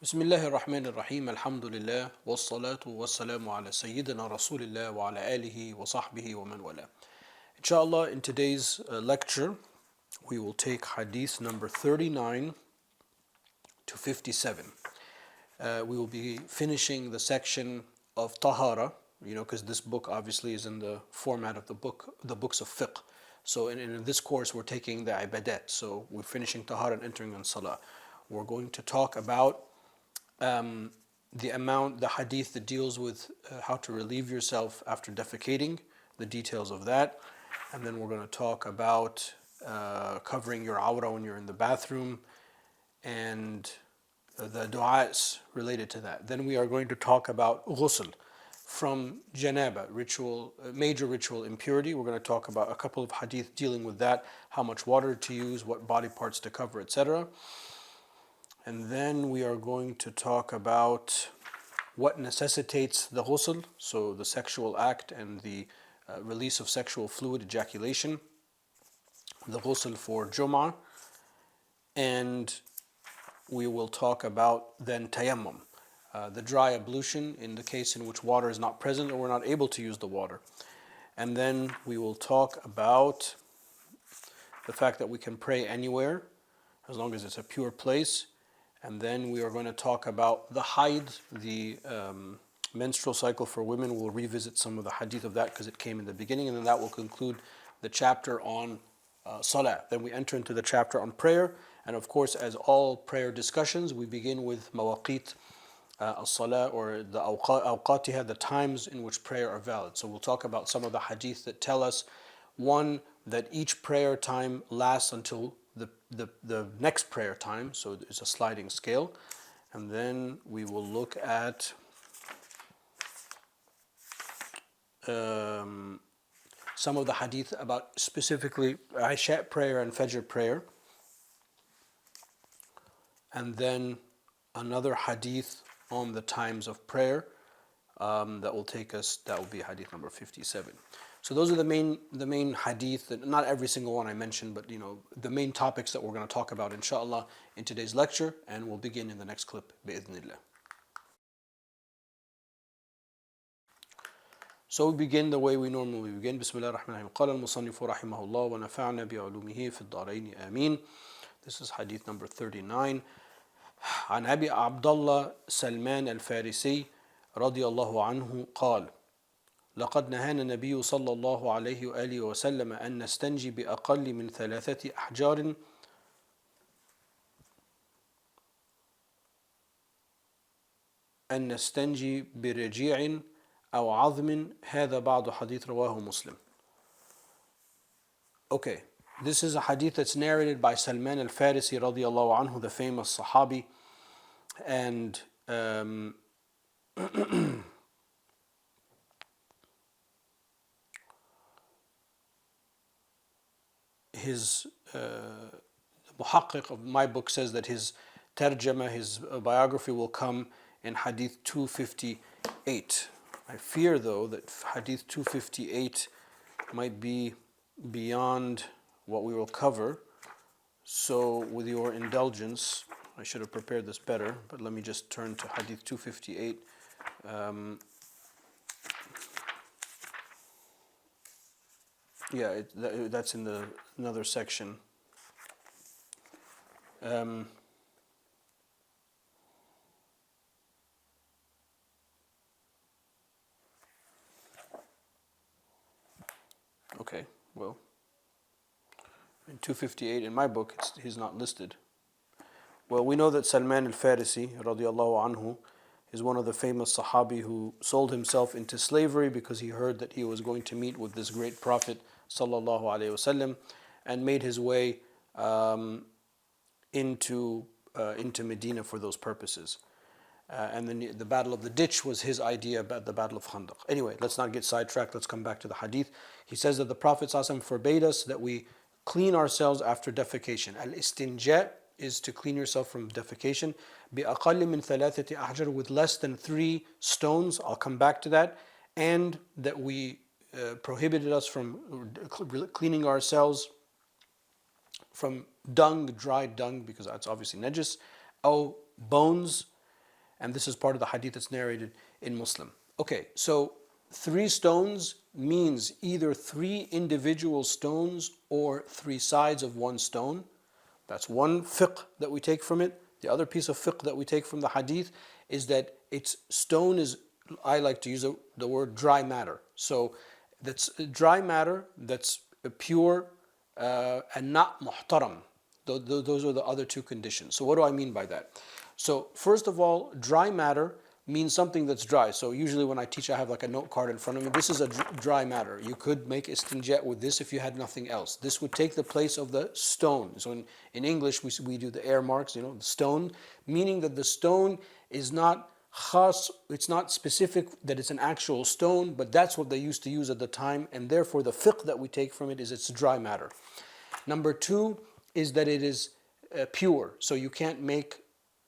بسم الله الرحمن الرحيم الحمد لله والصلاة والسلام على سيدنا رسول الله وعلى آله وصحبه ومن والاه. Inshallah, in today's lecture, we will take hadith number 39 to 57. We will be finishing the section of Tahara, because this book obviously is in the format of the books of Fiqh. So in this course, we're taking the ibadat. So we're finishing Tahara and entering on Salah. We're going to talk about the hadith that deals with how to relieve yourself after defecating, the details of that. And then we're going to talk about covering your awrah when you're in the bathroom and the du'as related to that. Then we are going to talk about ghusl from janaba, major ritual impurity. We're going to talk about a couple of hadith dealing with that, how much water to use, what body parts to cover, etc. And then we are going to talk about what necessitates the ghusl, so the sexual act and the release of sexual fluid, ejaculation, the ghusl for Jum'ah, and we will talk about then tayammum, the dry ablution in the case in which water is not present or we're not able to use the water. And then we will talk about the fact that we can pray anywhere as long as it's a pure place. And then we are going to talk about the haid, the menstrual cycle for women. We'll revisit some of the hadith of that because it came in the beginning, and then that will conclude the chapter on salah. Then we enter into the chapter on prayer, and of course, as all prayer discussions, we begin with mawaqit as-salah, or the awqatiha, the times in which prayer are valid. So we'll talk about some of the hadith that tell us, one, that each prayer time lasts until the next prayer time, so it's a sliding scale. And then we will look at some of the hadith about specifically Isha prayer and Fajr prayer. And then another hadith on the times of prayer that will be hadith number 57. So those are the main hadith, that not every single one I mentioned, but the main topics that we're going to talk about inshallah in today's lecture, and we'll begin in the next clip bi'idhnillah. So we begin the way we normally begin. Bismillah ar-Rahman ar-Rahim. قال المصنف رحمه الله ونفعنا بعلومه في الدارين آمين. This is hadith number 39. عن أبي عبد الله سلمان الفارسي رضي الله عنه قال: لقد نهانا النبي صلى الله عليه وآله وسلم أن نستنجي بأقل من 3 أحجار أن نستنجي برجيع أو عظم. هذا بعض حديث رواه مسلم. Okay, this is a hadith that's narrated by Salman al-Farisi radiallahu anhu, the famous Sahabi, and his muhaqqiq of my book says that his tarjama, his biography, will come in hadith 258. I fear though that hadith 258 might be beyond what we will cover, so with your indulgence, I should have prepared this better, but let me just turn to hadith 258. That's in another section. Okay, well, in 258 in my book, he's not listed. Well, we know that Salman al-Farisi radiallahu anhu is one of the famous Sahabi who sold himself into slavery because he heard that he was going to meet with this great Prophet sallallahu alaihi wasallam, and made his way into Medina for those purposes. And then the Battle of the Ditch was his idea about the Battle of Khandaq. Anyway, let's not get sidetracked. Let's come back to the hadith. He says that the Prophet ﷺ forbade us that we clean ourselves after defecation. Al-istinja is to clean yourself from defecation. بِأَقَلِّ مِنْ ثَلَاثَةِ أَحْجَرٍ, with less than 3 stones. I'll come back to that. And that we prohibited us from cleaning ourselves from dung, dried dung, because that's obviously najis, or bones, and this is part of the hadith that's narrated in Muslim. Okay, so 3 stones means either 3 individual stones or 3 sides of 1 stone. That's one fiqh that we take from it. The other piece of fiqh that we take from the hadith is that its stone is, I like to use the word dry matter. So that's dry matter that's pure and not muhtaram. Those are the other 2 conditions. So what do I mean by that? So first of all, dry matter means something that's dry. So usually when I teach, I have like a note card in front of me. This is a dry matter. You could make istinja with this if you had nothing else. This would take the place of the stone. So in English, we do the air marks, the stone, meaning that the stone is not khas, it's not specific that it's an actual stone, but that's what they used to use at the time, and therefore the fiqh that we take from it is it's dry matter. Number 2 is that it is pure. So you can't make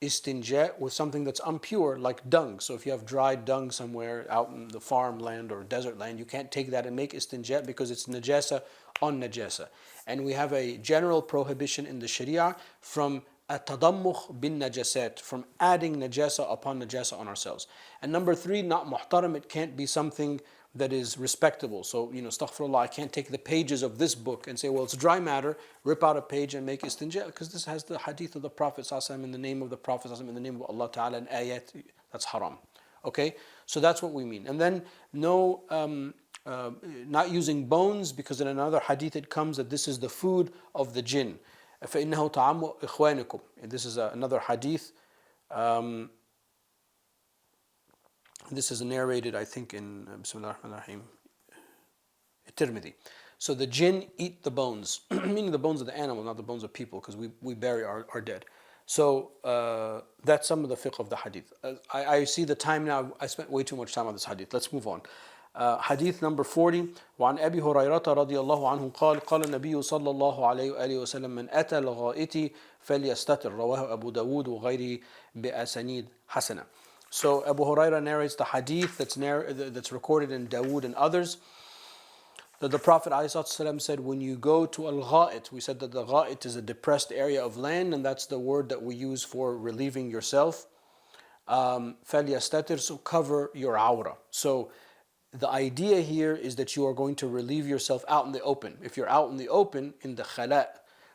istinja with something that's impure, like dung. So if you have dried dung somewhere out in the farmland or desert land, you can't take that and make istinja because it's najasa on najasa. And we have a general prohibition in the Sharia from at-tadammukh bin najasat, from adding najasa upon najasa on ourselves. And number 3, not muhtaram, it can't be something that is respectable. So, astaghfirullah, I can't take the pages of this book and say, well, it's dry matter, rip out a page and make istinja, because this has the hadith of the Prophet ﷺ in the name of the Prophet ﷺ, in the name of Allah Ta'ala, and ayat, that's haram. Okay? So that's what we mean. And then no, not using bones, because in another hadith it comes that this is the food of the jinn. فَإِنَّهُ طَعَامُ إِخْوَانِكُمْ. This is another hadith. This is narrated, I think, in Bismillah ar-Rahman ar-Rahim, Tirmidhi. So the jinn eat the bones, meaning the bones of the animal, not the bones of people, because we bury our dead. So that's some of the fiqh of the hadith. I see the time now. I spent way too much time on this hadith. Let's move on. Hadith number 40. وعن أبي هريرة رضي الله عنه قال قال النبي صلى الله عليه وآله وسلم من أتى الغائط فليستتر رواه أبو داود وغيره بأسانيد حسنة. So Abu Hurairah narrates the hadith that's recorded in Dawood and others, that the Prophet ﷺ said, when you go to al-gha'it, we said that the gha'it is a depressed area of land, and that's the word that we use for relieving yourself. فَلْيَسْتَتِرْ, so cover your awra. So the idea here is that you are going to relieve yourself out in the open. If you're out in the open, in the khala',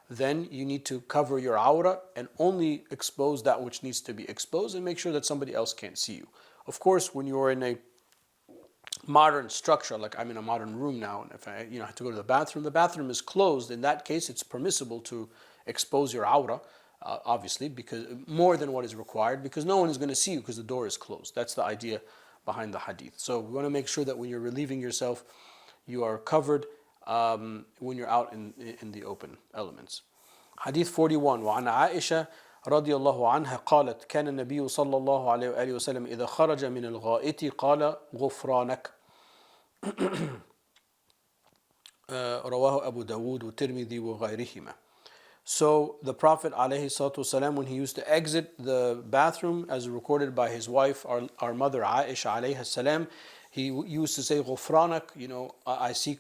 then you need to cover your awra and only expose that which needs to be exposed, and make sure that somebody else can't see you. Of course, when you're in a modern structure, like I'm in a modern room now, and if I have to go to the bathroom is closed. In that case, it's permissible to expose your awra, obviously, because more than what is required, because no one is going to see you because the door is closed. That's the idea behind the hadith. So we want to make sure that when you're relieving yourself, you are covered when you're out in the open elements. Hadith 41. وعن عائشة رضي الله عنها قالت كان النبي صلى الله عليه وآله وسلم إذا خرج من الغائط قال غفرانك رواه أبو داود والترمذي وغيرهما. So the Prophet ﷺ, when he used to exit the bathroom, as recorded by his wife, our mother Aisha alayhi salam, he used to say, غفرانك, I seek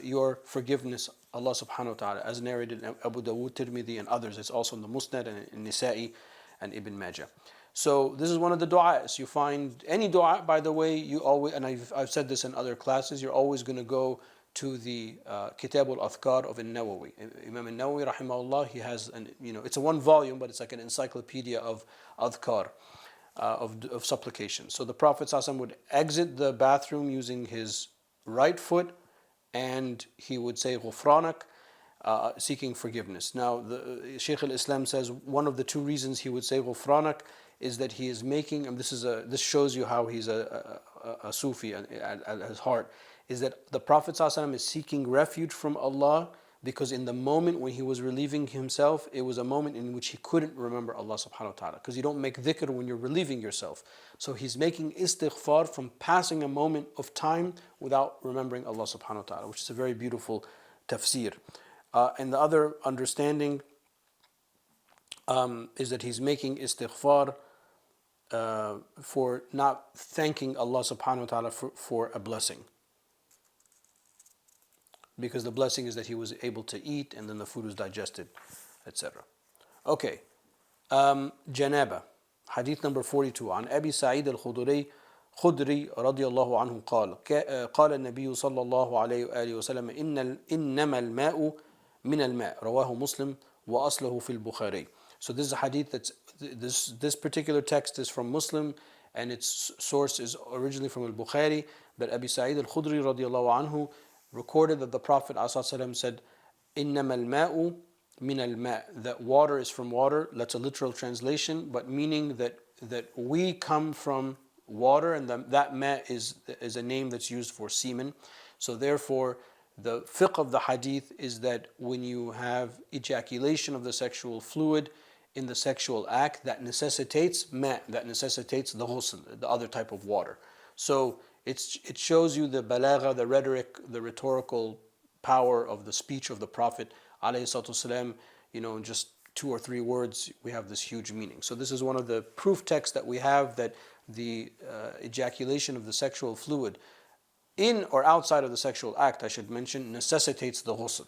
your forgiveness, Allah subhanahu wa ta'ala, as narrated in Abu Dawood, Tirmidhi, and others. It's also in the Musnad and in Nisa'i and Ibn Majah. So this is one of the du'as. You find any du'a, by the way, you always, and I've said this in other classes, you're always going to go to the Kitab al-Adhkar of An-Nawawi. Imam An-Nawawi, rahimahullah, he has, it's a 1 volume, but it's like an encyclopedia of adhkar, of supplication. So the Prophet ﷺ would exit the bathroom using his right foot, and he would say غفرانك, seeking forgiveness. Now, the Shaykh al-Islam says one of the 2 reasons he would say غفرانك is that he is making, and this shows you how he's a Sufi at his heart, is that the Prophet ﷺ is seeking refuge from Allah, because in the moment when he was relieving himself, it was a moment in which he couldn't remember Allah subhanahu wa ta'ala, because you don't make dhikr when you're relieving yourself. So he's making istighfar from passing a moment of time without remembering Allah subhanahu wa ta'ala, which is a very beautiful tafsir. And the other understanding is that he's making istighfar for not thanking Allah subhanahu wa ta'ala for a blessing. Because the blessing is that he was able to eat, and then the food was digested, etc. Okay, janaba. Hadith number 42. عن أبي سعيد الخدري رضي الله عنه قال قال النبي صلى الله عليه وآله وسلم إنما الماء من الماء رواه مسلم وأصله في البخاري. So this is a hadith this particular text is from Muslim, and its source is originally from al-Bukhari, but Abi Sa'id al-Khudri radiallahu anhu recorded that the Prophet ﷺ said, إِنَّمَا الْمَاءُ مِنَ الْمَاءِ, that water is from water. That's a literal translation, but meaning that we come from water, and that ma is a name that's used for semen. So therefore, the fiqh of the hadith is that when you have ejaculation of the sexual fluid in the sexual act, that necessitates ma, that necessitates the ghusl, the other type of water. So it shows you the balagha, the rhetoric, the rhetorical power of the speech of the Prophet ﷺ. In just 2 or 3 words, we have this huge meaning. So this is one of the proof texts that we have that the ejaculation of the sexual fluid in or outside of the sexual act, I should mention, necessitates the ghusl.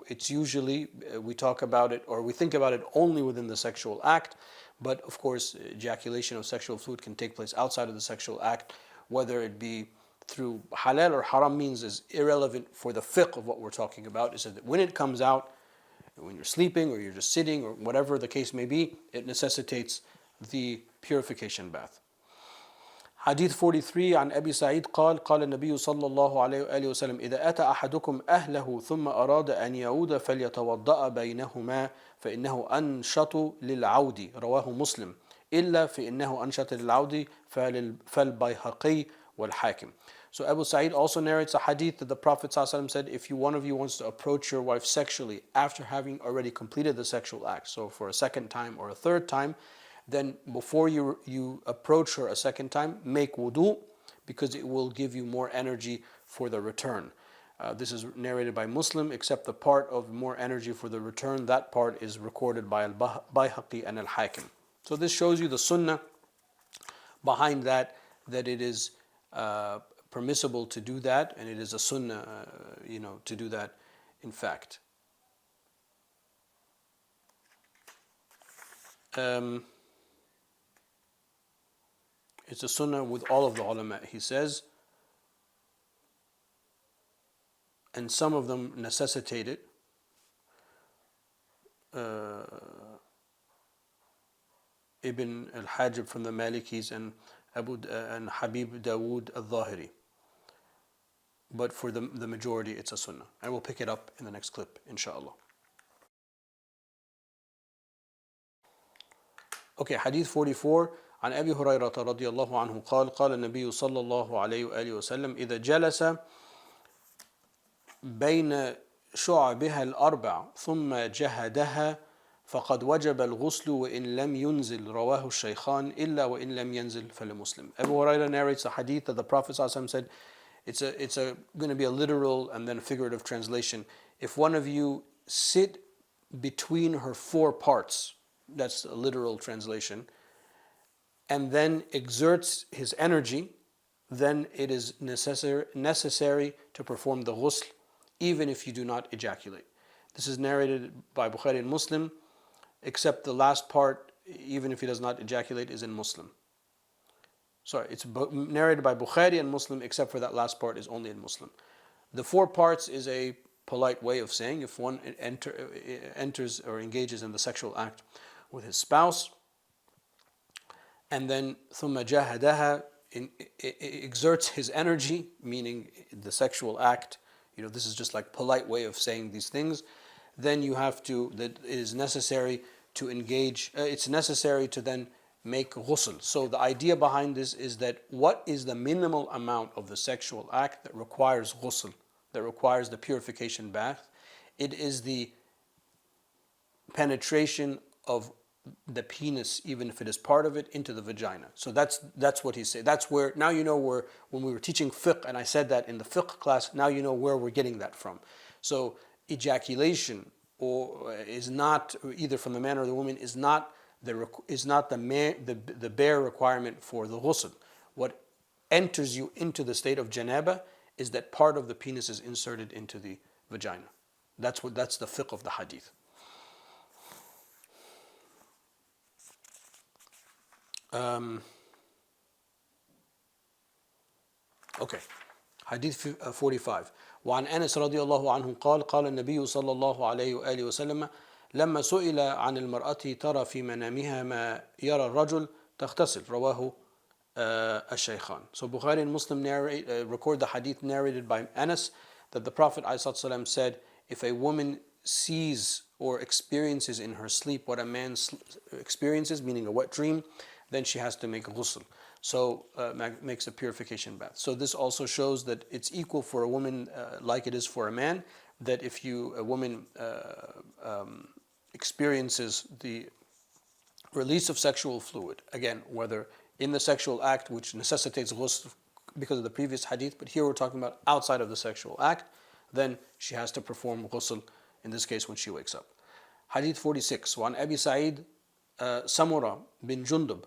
It's usually, we talk about it or we think about it only within the sexual act, but of course ejaculation of sexual fluid can take place outside of the sexual act, whether it be through halal or haram means is irrelevant for the fiqh of what we're talking about. It says that when it comes out, when you're sleeping or you're just sitting or whatever the case may be, it necessitates the purification bath. Hadith 43 عن أبي سعيد قال قال النبي صلى الله عليه وآله وسلم إذا أتى أحدكم أهله ثم أراد أن يعود فليتوضأ بينهما فإنه أنشط للعود رواه مسلم إلا فإنه أنشط للعود فالبيهقي والحاكم. So Abu Sa'id also narrates a hadith that the Prophet ﷺ said, if one of you wants to approach your wife sexually after having already completed the sexual act, so for a second time or a third time, then before you approach her a second time, make wudu, because it will give you more energy for the return. This is narrated by Muslim, except the part of more energy for the return, that part is recorded by al-Bayhaqi and al-Hakim. So this shows you the sunnah behind that it is permissible to do that, and it is a sunnah, to do that in fact. It's a sunnah with all of the ulama, he says, and some of them necessitate it. Ibn al-Hajib from the Malikis and Habib Dawood al-Zahiri. But for the majority, it's a sunnah. And we'll pick it up in the next clip, inshallah. Okay, Hadith 44. عن أبي هريرة رضي الله عنه قال قال النبي صلى الله عليه وآله وسلم إذا جلس بين شعبها الأربع ثم جهدها فقد وجب الغسل وإن لم ينزل رواه الشيخان إلا وإن لم ينزل فلمسلم. Abu Hurairah narrates a hadith that the Prophet ﷺ said, it's going to be a literal and then figurative translation. If one of you sit between her 4 parts, that's a literal translation, and then exerts his energy, then it is necessary to perform the ghusl, even if you do not ejaculate. This is narrated by Bukhari and Muslim, except the last part, even if he does not ejaculate, is in Muslim. Sorry, it's narrated by Bukhari and Muslim, except for that last part is only in Muslim. The 4 parts is a polite way of saying if one enters or engages in the sexual act with his spouse, and then ثُمَّ جَاهَدَهَا, exerts his energy, meaning the sexual act, this is just like polite way of saying these things, then it is necessary to engage, it's necessary to then make ghusl. So the idea behind this is that what is the minimal amount of the sexual act that requires ghusl, that requires the purification bath? It is the penetration of the penis, even if it is part of it, into the vagina. So that's what he's saying. That's where, now where, when we were teaching fiqh, and I said that in the fiqh class, now you know where we're getting that from. So ejaculation is not, either from the man or the woman, is not the bare requirement for the ghusl. What enters you into the state of janaba is that part of the penis is inserted into the vagina. That's the fiqh of the hadith. Um, okay. Hadith 45. وعن أنس رضي الله عنه قال قال النبي صلى الله عليه وآله وسلم لما سئل عن المرأة ترى في منامها ما يرى الرجل تغتسل رواه الشيخان. So Bukhari and Muslim record the hadith narrated by Anas that the Prophet ﷺ said, if a woman sees or experiences in her sleep what a man experiences, meaning a wet dream, then she has to make ghusl. So makes a purification bath. So this also shows that it's equal for a woman like it is for a man, that if a woman experiences the release of sexual fluid, again, whether in the sexual act, which necessitates ghusl because of the previous hadith, but here we're talking about outside of the sexual act, then she has to perform ghusl, in this case when she wakes up. Hadith 46. وعن أبي سعيد سمرة بن جندب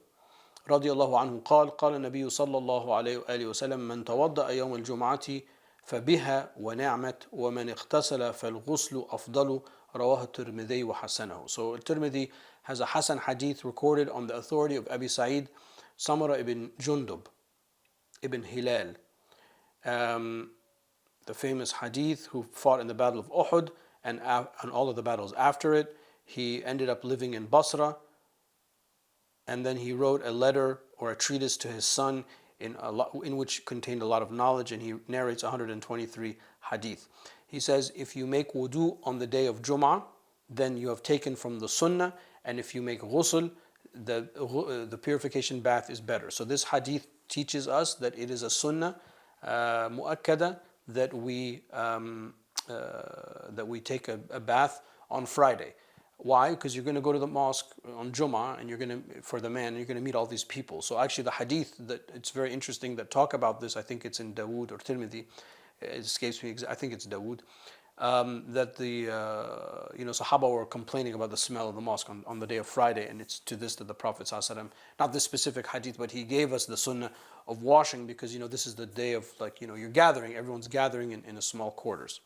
رضي الله عنه قال قال النبي صلى الله عليه وآله وسلم من توضأ يوم الجمعة فبها ونعمت ومن اغتسل فالغسل أفضل رواه الترمذي وحسنه. So Tirmidhi has a Hasan hadith recorded on the authority of Abi Sa'id Samara ibn Jundub ibn Hilal, the famous hadith who fought in the battle of Uhud and all of the battles after it. He ended up living in Basra, and then he wrote a letter or a treatise to his son in which contained a lot of knowledge, and he narrates 123 hadith. He says, if you make wudu on the day of Jum'ah, then you have taken from the sunnah, and if you make ghusl, the purification bath is better. So this hadith teaches us that it is a sunnah mu'akkada that we take a bath on Friday. Why? Because you're going to go to the mosque on Jummah, and you're going to meet all these people. So actually the hadith, that it's very interesting, that talk about this, I think it's in Dawood or Tirmidhi, it escapes me, I think it's Dawood, that the Sahaba were complaining about the smell of the mosque on the day of Friday, and it's to this that the Prophet ﷺ, not this specific hadith, but he gave us the sunnah of washing, because this is the day of, you're gathering, everyone's gathering in a small quarters.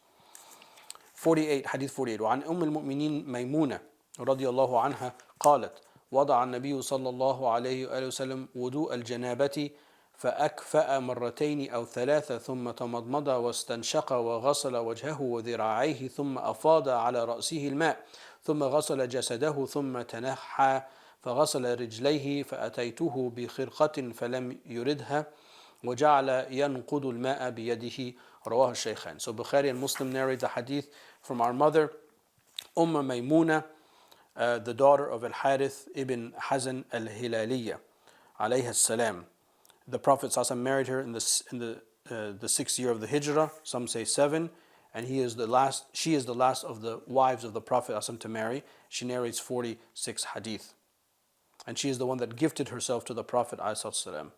48. Hadith 48. وعن أم المؤمنين ميمونة رضي الله عنها قالت وضع النبي صلى الله عليه وآله وسلم وضوء الجنابة فأكفأ مرتين أو ثلاثة ثم تمضمض واستنشق وغسل وجهه وذراعيه ثم أفاض على رأسه الماء ثم غسل جسده ثم تنحى فغسل رجليه فأتيته بخرقة فلم يردها وجعل ينقض الماء بيده رواه الشيخان. So Bukhari and Muslim narrate the hadith from our mother Maymuna, the daughter of Al-Harith ibn Hazan al-Hilaliyya alayhi salam. The Prophet ﷺ married her in the 6th year of the Hijrah, some say 7, and she is the last of the wives of the Prophet ﷺ to marry. She narrates 46 hadith, and she is the one that gifted herself to the Prophet ﷺ.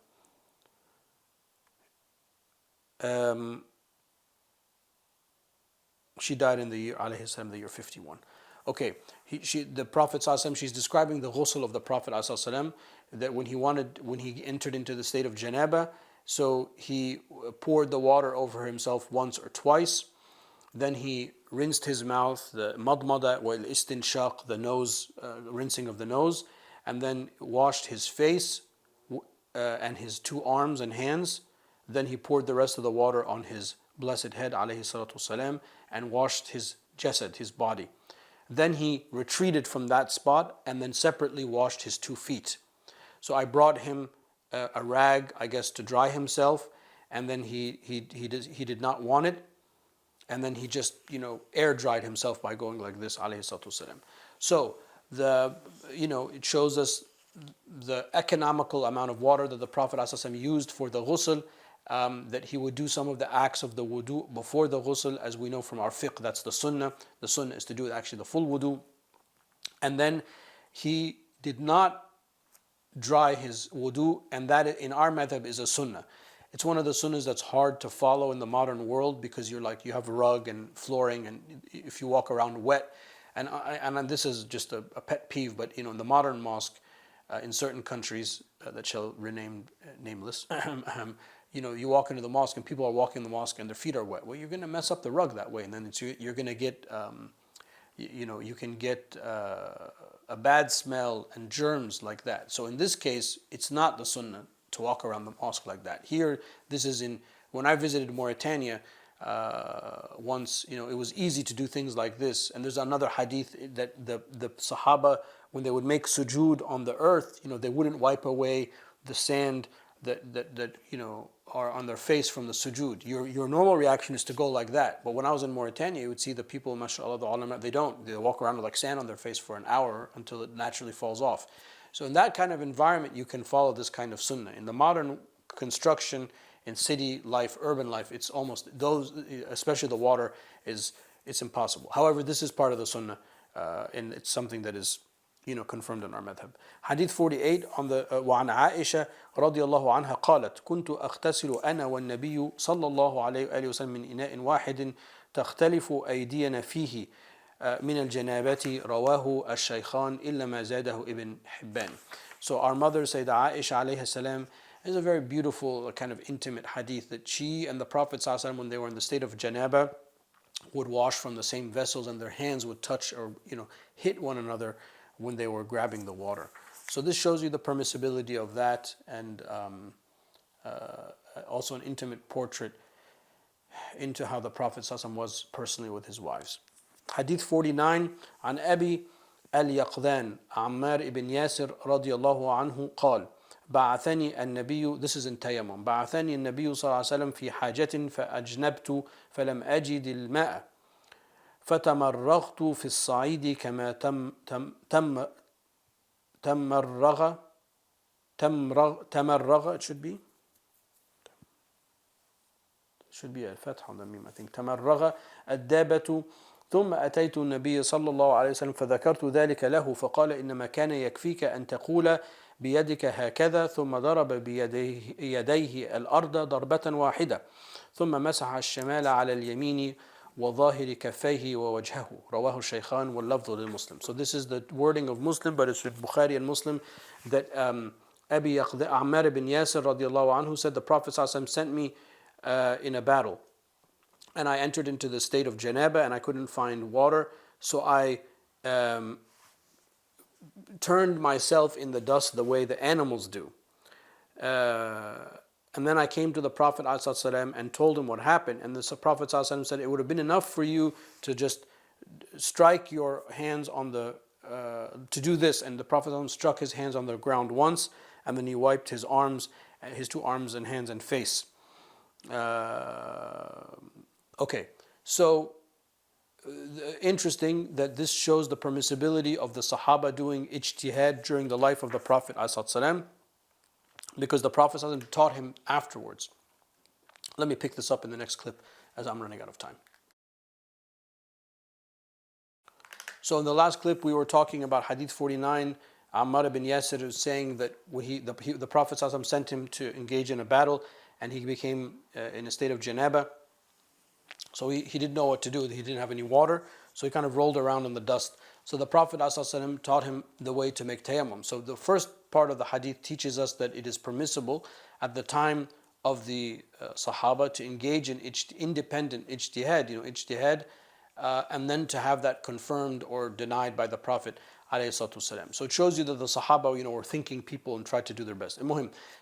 She died in the year alayhi salam, the year 51. Okay, the Prophet ﷺ, she's describing the ghusl of the Prophet ﷺ, that when he entered into the state of janaba, so he poured the water over himself once or twice, then he rinsed his mouth, the madmada wal istinshaq, the nose, rinsing of the nose, and then washed his face and his two arms and hands. Then he poured the rest of the water on his blessed head alayhi salatu wasalam, and washed his jasad, his body. Then he retreated from that spot and then separately washed his 2 feet. So I brought him a rag, I guess, to dry himself, and then he did not want it, and then he just air dried himself by going like this alayhi salatu wasalam. So it shows us the economical amount of water that the Prophet ﷺ used for the ghusl, that he would do some of the acts of the wudu before the ghusl, as we know from our fiqh, that's the sunnah. The sunnah is to do actually the full wudu. And then he did not dry his wudu, and that in our madhab is a sunnah. It's one of the sunnahs that's hard to follow in the modern world, because you have a rug and flooring, and if you walk around wet, and this is just a pet peeve, but in the modern mosque, in certain countries that shall remain nameless, you walk into the mosque and people are walking in the mosque and their feet are wet. Well, you're going to mess up the rug that way, and then you're going to get, you can get a a bad smell and germs like that. So in this case, it's not the sunnah to walk around the mosque like that. Here, this is when I visited Mauritania once, it was easy to do things like this. And there's another hadith that the Sahaba, when they would make sujood on the earth, they wouldn't wipe away the sand that are on their face from the sujood. Your normal reaction is to go like that. But when I was in Mauritania, you would see the people, mashallah, the ulama, they walk around with like sand on their face for an hour until it naturally falls off. So in that kind of environment, you can follow this kind of sunnah. In the modern construction, in city life, urban life, it's almost those, especially the water, it's impossible. However, this is part of the sunnah, and it's something that is confirmed in our madhab. Hadith 48 on the وعن عائشة رضي الله عنها قالت كنت أغتسل أنا والنبي صلى الله عليه وآله وسلم من إناء واحد تختلف أيدينا فيه من الجنابة رواه الشيخان إلا ما زاده ابن حبان. So our mother Sayyidah Aisha alayhi salam is a very beautiful kind of intimate hadith that she and the Prophet ﷺ, when they were in the state of janaba, would wash from the same vessels and their hands would touch or hit one another when they were grabbing the water. So this shows you the permissibility of that, and also an intimate portrait into how the Prophet ﷺ was personally with his wives. Hadith 49 عن أبي اليقظان عمار ibn Yasir رضي الله عنه قال بعثني النبي, this is in tayammum, بعثني النبي صلى الله عليه وسلم في حاجة فأجنبت فلم أجد الماء فتمرغت في الصعيد كما تمرغ, it should be a فتح on the meme, I think. تمرغ الدابة ثم أتيت النبي صلى الله عليه وسلم فذكرت ذلك له فقال إنما كان يكفيك أن تقول بيدك هكذا ثم ضرب بيديه الأرض ضربة واحدة ثم مسح الشمال على اليمين وظاهر كفيه ووجهه رواه الشيخان واللفظ للمسلم. So this is the wording of Muslim, but it's with Bukhari and Muslim, that Abi Ammar ibn Yasir radiallahu anhu said the Prophet ﷺ sent me in a battle, and I entered into the state of janaba and I couldn't find water, so I turned myself in the dust the way the animals do. And then I came to the Prophet ﷺ and told him what happened. And the Prophet ﷺ said, it would have been enough for you to just strike your hands on the, to do this. And the Prophet ﷺ struck his hands on the ground once, and then he wiped his arms, his two arms and hands and face. Okay, so interesting that this shows the permissibility of the Sahaba doing ijtihad during the life of the Prophet ﷺ, because the Prophet ﷺ taught him afterwards. Let me pick this up in the next clip as I'm running out of time. So in the last clip we were talking about Hadith 49. Ammar ibn Yasir is saying that the Prophet ﷺ sent him to engage in a battle, and he became in a state of janaba. So he didn't know what to do. He didn't have any water, so he kind of rolled around in the dust. So the Prophet ﷺ taught him the way to make tayammum. So the first part of the hadith teaches us that it is permissible at the time of the Sahaba to engage in independent ijtihad, and then to have that confirmed or denied by the Prophet ﷺ. So it shows you that the Sahaba were thinking people and tried to do their best.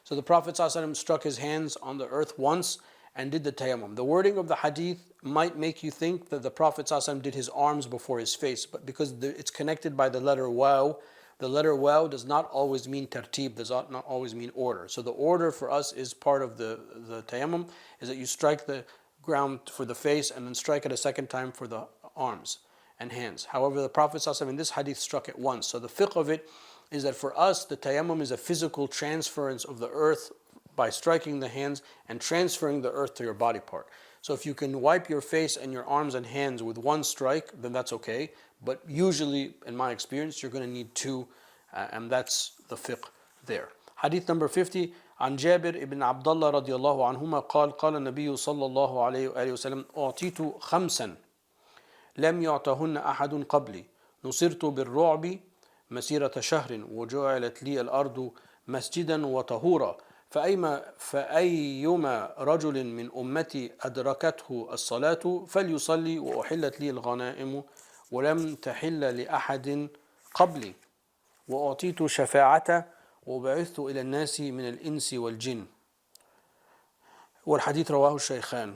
So the Prophet ﷺ struck his hands on the earth once and did the tayammum. The wording of the hadith might make you think that the Prophet ﷺ did his arms before his face, but because it's connected by the letter waw, the letter waw does not always mean tartib, does not always mean order. So the order for us is part of the tayammum, is that you strike the ground for the face and then strike it a second time for the arms and hands. However, the Prophet ﷺ in this hadith struck it once. So the fiqh of it is that for us, the tayammum is a physical transference of the earth by striking the hands and transferring the earth to your body part. So if you can wipe your face and your arms and hands with one strike, then that's okay. But usually, in my experience, you're going to need two, and that's the fiqh there. Hadith number 50. عن جابر ابن عبد الله رضي الله عنهما قال قال النبي صلى الله عليه وآله وسلم أعطيت خمسا لم يعطهن أحد قبلي نصرت بالرعب مسيرة شهر وجعلت لي الأرض مسجدا وطهورا فأيما رجل من أمتي أدركته الصلاة فليصلي وأحلت لي الغنائم ولم تحل لأحد قبلي. وأعطيت شفاعة وبعثت إلى الناس من الإنس والجن. والحديث رواه الشيخان.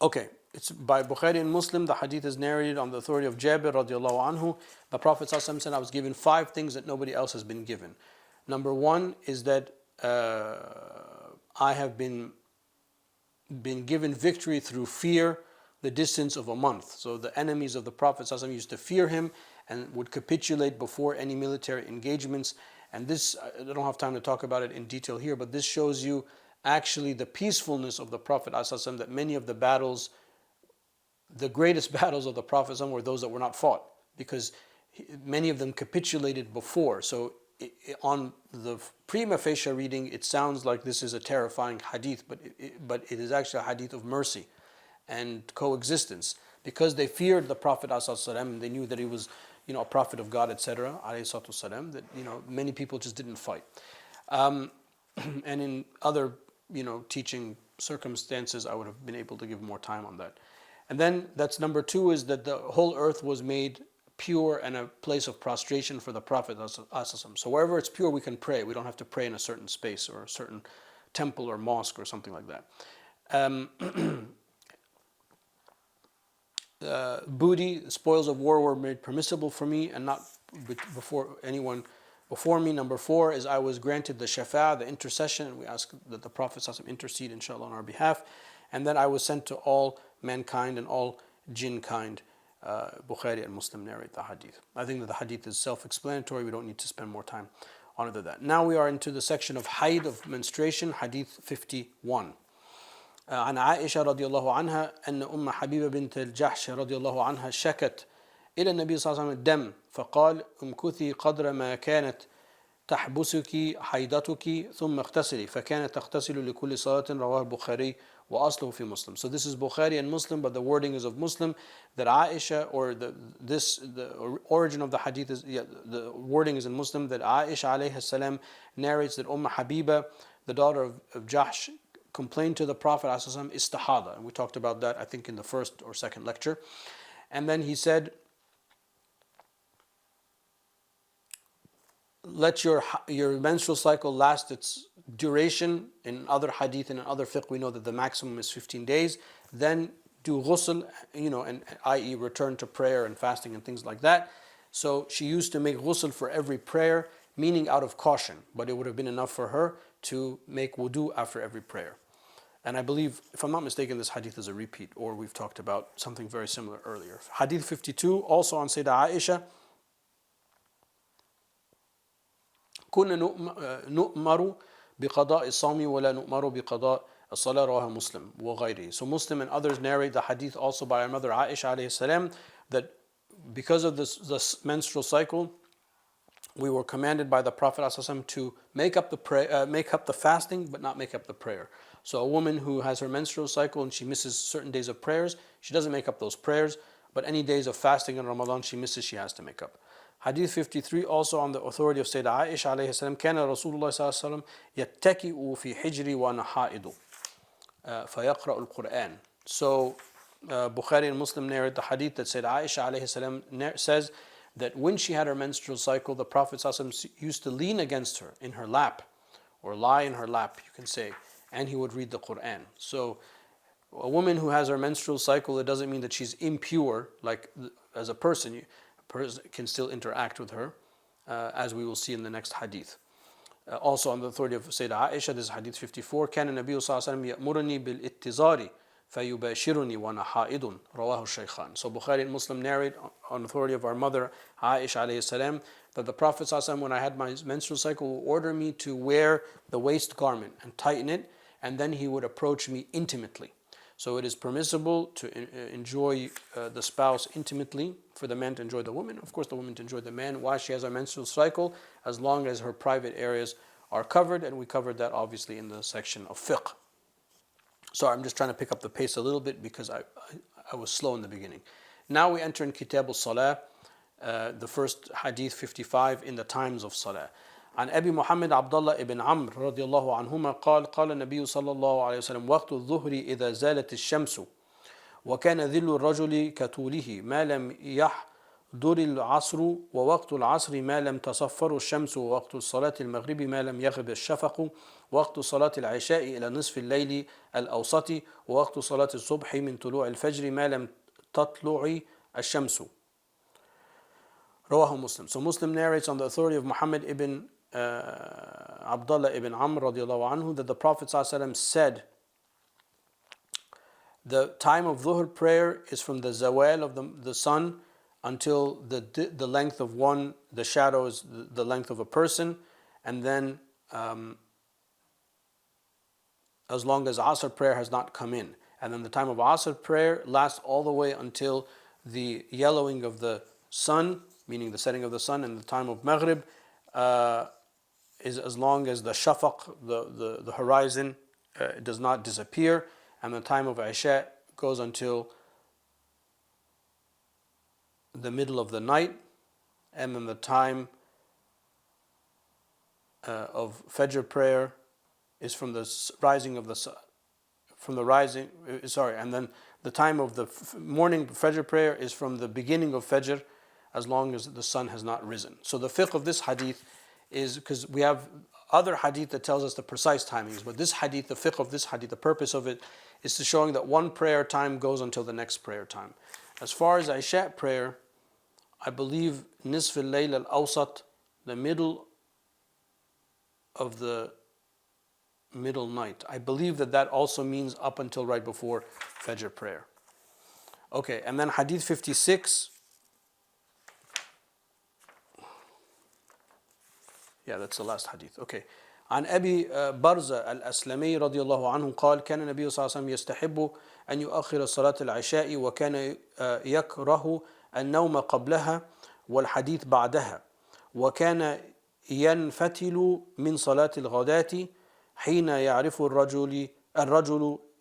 Okay, it's by Bukhari and Muslim. The hadith is narrated on the authority of Jabir radiallahu anhu. The Prophet ﷺ said, I was given 5 things that nobody else has been given. Number 1 is that I have been given victory through fear, the distance of a month. So the enemies of the Prophet ﷺ used to fear him and would capitulate before any military engagements. And this, I don't have time to talk about it in detail here, but this shows you actually the peacefulness of the Prophet ﷺ, that many of the battles, the greatest battles of the Prophet ﷺ were those that were not fought, because many of them capitulated before. So on the prima facie reading, it sounds like this is a terrifying hadith, but it is actually a hadith of mercy and coexistence, because they feared the Prophet ﷺ. They knew that he was, a prophet of God, etc. That many people just didn't fight. And in other teaching circumstances, I would have been able to give more time on that. And then that's number 2, is that the whole earth was made pure and a place of prostration for the Prophet ﷺ. So wherever it's pure, we can pray. We don't have to pray in a certain space or a certain temple or mosque or something like that. Booty, spoils of war were made permissible for me and not before anyone before me. Number 4 is I was granted the shafa, the intercession, and we ask that the Prophet ﷺ intercede inshallah on our behalf. And then I was sent to all mankind and all jinn kind. Bukhari and Muslim narrate the hadith. I think that the hadith is self-explanatory. We don't need to spend more time on it than that. Now we are into the section of haid, of menstruation, hadith 51. عن عائشة رضي الله عنها أن أم حبيبة بنت الجحش رضي الله عنها شكت إلى النبي صلى الله عليه وسلم الدم فقال امكثي قدر ما كانت تحبسك حيضتك ثم اغتسلي فكانت تغتسل لكل صلاة. رواه البخاري وأصله في مسلم. So this is Bukhari and Muslim, but the wording is of Muslim, that Aisha, or the origin of the hadith is, the wording is in Muslim, that Aisha alayhi salam narrates that Habiba, the daughter of Jahsh, complained to the Prophet ﷺ istihada, and we talked about that I think in the first or second lecture. And then he said, let your menstrual cycle last its duration. In other hadith and in other fiqh, we know that the maximum is 15 days. Then do ghusl, and i.e. return to prayer and fasting and things like that. So she used to make ghusl for every prayer, meaning out of caution, but it would have been enough for her to make wudu after every prayer. And I believe, if I'm not mistaken, this hadith is a repeat, or we've talked about something very similar earlier. Hadith 52, also on Sayyidah Aisha. كنا نؤمر بقضاء الصوم ولا نؤمر بقضاء الصلاة. رواه مسلم وغيره. So Muslim and others narrate the hadith also by our mother Aisha alayhi salam, that because of this menstrual cycle, we were commanded by the Prophet ﷺ to make up the fasting, but not make up the prayer. So a woman who has her menstrual cycle and she misses certain days of prayers, she doesn't make up those prayers, but any days of fasting in Ramadan she misses, she has to make up. Hadith 53, also on the authority of Sayyidah Aisha alayhi salam, كان رسول الله صلى الله عليه وسلم يتكئ في حجري وأنا حائض فيقرأ القرآن. So Bukhari and Muslim narrate the hadith that Sayyidah Aisha alayhi salam says that when she had her menstrual cycle, the Prophet ﷺ used to lean against her in her lap, or lie in her lap, you can say, and he would read the Quran. So a woman who has her menstrual cycle, it doesn't mean that she's impure, like as a person can still interact with her, as we will see in the next hadith. Also on the authority of Sayyidah Aisha, this is hadith 54, كان النبي صلى الله عليه وسلم يأمرني بالاتزار فَيُبَاشِرُنِي وَأَنَا حَائِضٌ. رواه الشيخان. So Bukhari and Muslim narrate on authority of our mother Aisha alayhi salam that the Prophet ﷺ, when I had my menstrual cycle, would order me to wear the waist garment and tighten it, and then he would approach me intimately. So it is permissible to enjoy the spouse intimately, for the man to enjoy the woman, of course the woman to enjoy the man while she has her menstrual cycle, as long as her private areas are covered, and we covered that obviously in the section of fiqh. So I'm just trying to pick up the pace a little bit because I was slow in the beginning. Now we enter in Kitab al-Salah, the first hadith 55 in the times of Salah. عن أبي محمد عبد الله ابن عمرو رضي الله عنهما قال قال النبي صلى الله عليه وسلم وقت الظهر إذا زالت الشمس وكان ذل الرجل كطوله ما لم دور العصر ووقت العصر ما لم تصفر الشمس ووقت صلاة المغرب ما لم يغب الشفق ووقت صلاة العشاء إلى نصف الليل الأوسط ووقت صلاة الصبح من طلوع الفجر ما لم تطلع الشمس. رواه Muslim. So Muslim narrates on the authority of Muhammad ibn Abdullah ibn Amr radiallahu anhu that the Prophet ﷺ said, the time of Dhuhr prayer is from the zawal of the sun until the length of one, the shadow is the length of a person, and then as long as Asr prayer has not come in. And then the time of Asr prayer lasts all the way until the yellowing of the sun, meaning the setting of the sun, and the time of Maghrib is as long as the shafaq, the horizon, does not disappear, and the time of Isha goes until the middle of the night, and then the time of Fajr prayer is from the rising of the sun, and then the time of the morning Fajr prayer is from the beginning of Fajr as long as the sun has not risen. So the fiqh of this hadith is, because we have other hadith that tells us the precise timings, but this hadith, the fiqh of this hadith, the purpose of it is to showing that one prayer time goes until the next prayer time. As far as Isha prayer, I believe Nisf al-Layl al-Awsat, the middle of the middle night. I believe that also means up until right before Fajr prayer. Okay, and then Hadith 56. Yeah, that's the last hadith. Okay. عن أبي برزة الأسلمي رضي الله عنه قال كان النبي صلى الله عليه وسلم يستحب أن يؤخر صلاة العشاء وكان يكره النوم قبلها والحديث بعدها وكان ينفتل من صلاة الغداة حين يعرف الرجل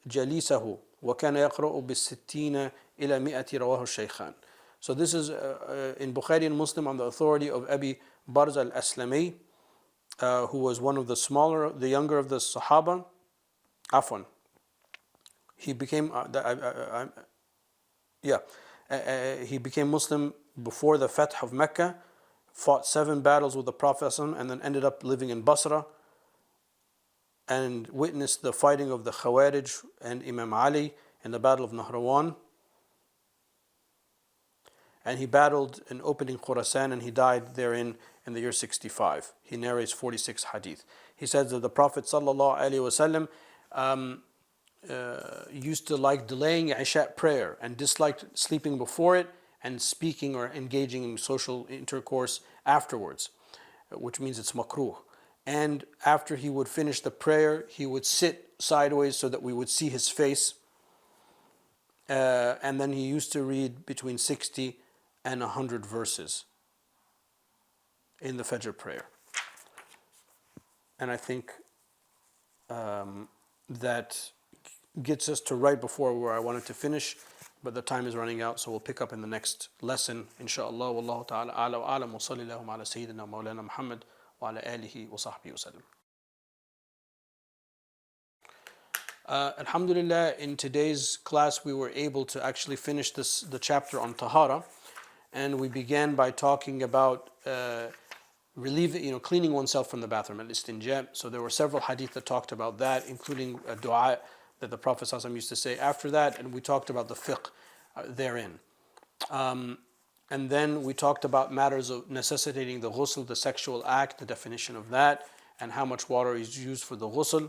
جليسه وكان يقرأ بالستين إلى مئة رواه الشيخان. So this is in Bukhari and Muslim on the authority of Abi Barz al-Aslami, who was one of the younger of the Sahaba. Afwan. He became he became Muslim before the Fath of Mecca, fought 7 battles with the Prophet and then ended up living in Basra and witnessed the fighting of the Khawarij and Imam Ali in the Battle of Nahrawan. And he battled in opening Khurasan and he died therein in the year 65. He narrates 46 hadith. He says that the Prophet ﷺ used to like delaying Isha prayer and disliked sleeping before it and speaking or engaging in social intercourse afterwards, which means it's makruh. And after he would finish the prayer, he would sit sideways so that we would see his face. And then he used to read between 60 and 100 verses in the Fajr prayer. And I think that gets us to right before where I wanted to finish, but the time is running out, so we'll pick up in the next lesson, inshallah. Wallahu ta'ala a'la wa a'lam wa sallallahu ala sayyidina Mawlana Muhammad wa ala alihi wa sahbihi wa sallam. Alhamdulillah, in today's class we were able to actually finish the chapter on Tahara, and we began by talking about cleaning oneself from the bathroom, al-istinja. So there were several hadith that talked about that, including a dua that the Prophet ﷺ used to say after that, and we talked about the fiqh therein. And then we talked about matters of necessitating the ghusl, the sexual act, the definition of that, and how much water is used for the ghusl.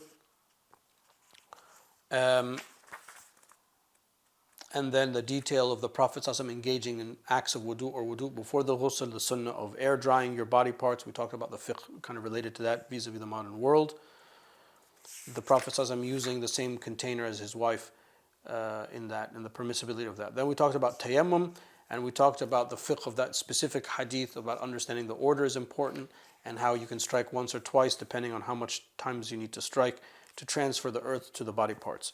And then the detail of the Prophet ﷺ engaging in acts of wudu or wudu before the ghusl, the sunnah of air drying your body parts. We talked about the fiqh kind of related to that vis-a-vis the modern world. The Prophet ﷺ using the same container as his wife in that, and the permissibility of that. Then we talked about tayammum, and we talked about the fiqh of that specific hadith about understanding the order is important and how you can strike once or twice depending on how much times you need to strike to transfer the earth to the body parts.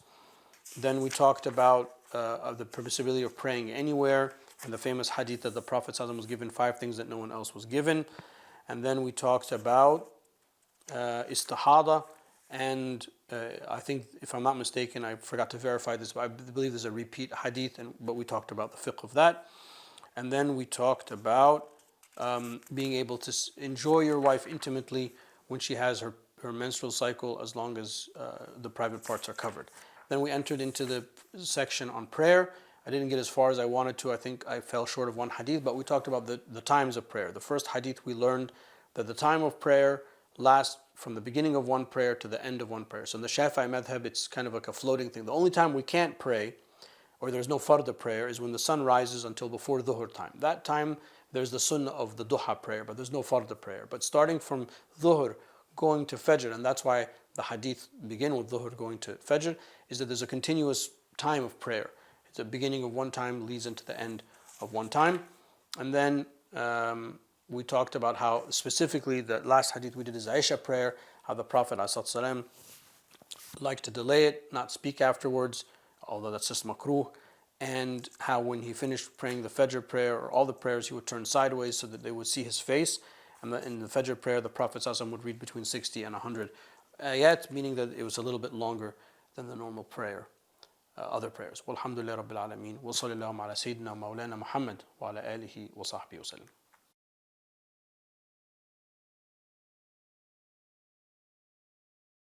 Then we talked about the permissibility of praying anywhere, and the famous hadith that the Prophet ﷺ was given 5 things that no one else was given. And then we talked about istihada, and I think, if I'm not mistaken, I forgot to verify this, but I believe there's a repeat hadith, but we talked about the fiqh of that. And then we talked about being able to enjoy your wife intimately when she has her menstrual cycle, as long as the private parts are covered. Then we entered into the section on prayer. I didn't get as far as I wanted to. I think I fell short of one hadith, but we talked about the times of prayer. The first hadith, we learned that the time of prayer lasts from the beginning of one prayer to the end of one prayer. So in the Shafi'i madhab, it's kind of like a floating thing. The only time we can't pray, or there's no fard prayer, is when the sun rises until before dhuhr time. That time there's the sunnah of the duha prayer, but there's no fard prayer. But starting from dhuhr going to fajr, and that's why the hadith begin with dhuhr going to fajr, is that there's a continuous time of prayer. It's the beginning of one time leads into the end of one time. And then we talked about how specifically the last hadith we did is Aisha prayer, how the Prophet ﷺ liked to delay it, not speak afterwards, although that's just makruh, and how when he finished praying the Fajr prayer or all the prayers, he would turn sideways so that they would see his face. And in the Fajr prayer, the Prophet ﷺ would read between 60 and 100 ayat, meaning that it was a little bit longer than the normal prayer, other prayers. Walhamdulillah Rabbil Alameen. Wa sallallahu ala Sayyidina Mawlana Muhammad wa ala alihi wa sahbihi wa sallam.